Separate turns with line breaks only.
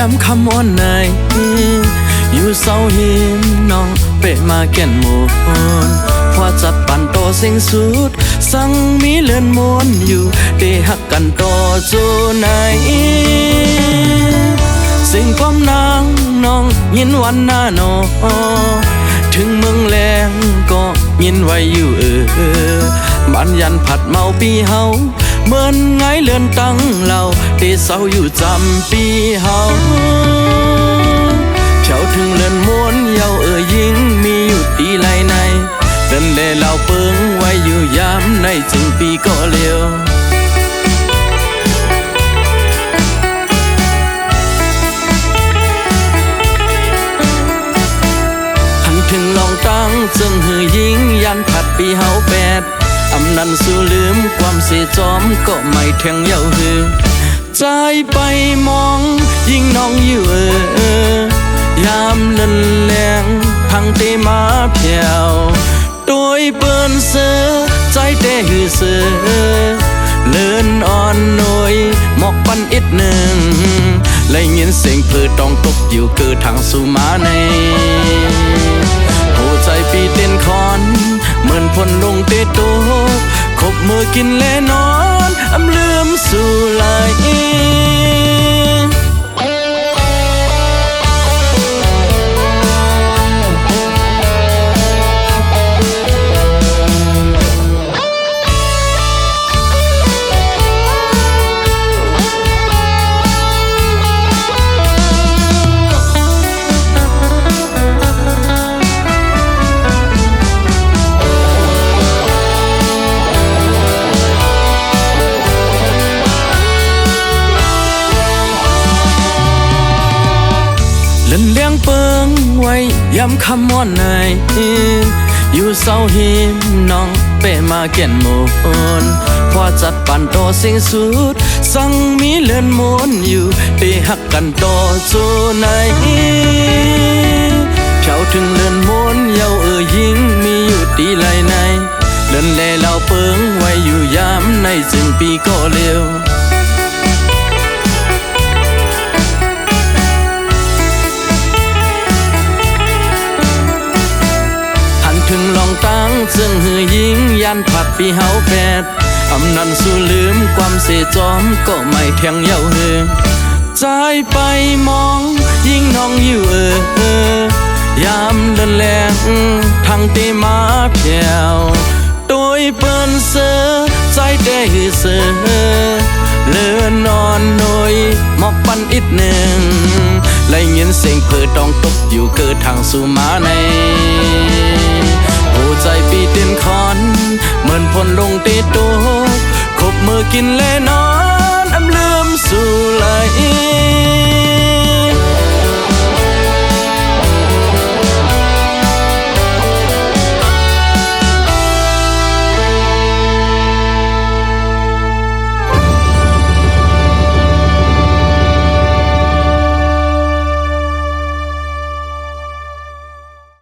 ย้ำคำอ่อนในอยู่เศร้าหิมน้องเปะมาแก่นหมูพอจัดปั่นโตเสียงสุดสั่งมีเลื่อนมวนอยู่ได้หักกันต่อจูไหนสิ่งความนางน้องยินวันหน้าโนถึงเมืองแรงก็ยินไว้อยู่บ้านยันผัดเมาปีเฮาเหมือนไงเลื่อนตั้งเราได้เศร้าอยู่จำปีเฮาเช้าถึงเลื่อนม้วนเยายิงมีอยู่ตีไหลในเดินเล่เหล่าเปิงไว้อยู่ยามในจึงปีก็เลี้ยวถึงลองตั้งจึงหือยิงยันผัดปีเฮาแปดอำนันสู้ลืมความเสียจอมก็ไม่แทงเย้าหือใจไปมองยิงน้องอยู่ยามเล่นแรงพังเตมาเพียวโดยเปิ้นเสือใจเตหือเสือเลื่อนอ่อนหน่อยหมอกปันอิดหนึ่งเลยยินเสียงพืชต้องตกอยู่เกิดทางสู่มาในหัวใจปีเต้นคอนเหมือนพลลงเตโตคบมือกินและนอนอำเลื่อมสู่ไหลเล่นเลี้ยงเปิงไว้ย้ำคำม่อนในอยู่เศร้าหิมน้องเปะมาแก่นหมูพอจัดปั่นโตเสียงสุดสั่งมีเลื่อนม้วนอยู่ได้หักกันต่อจูไหนเช้าถึงเลื่อนม้วนเยายิงมีอยู่ตีไหลในเล่นเล่เหล่าเปิงไว้อยู่ยามในจึงปีก็เลี้ยวถึงลองตั้งจึงหือยิงยันผัดปีเฮาแปดอำนันสู้ลืมความเสียจอมก็ไม่แทงเย้าหือใจไปมองยิงน้องอยู่ยามเดินแลงทางเตมาเพียวโดยเปิ้นเสือใจเตหือเสือเลื่อนนอนหน่อยหมอกปันอิดหนึ่งเลยยินเสียงเปิดต้องตกอยู่เกิดทางสู่มาในหัวใจปีเต้นคอนเหมือนพลลงเตโตคบมือกินและนอ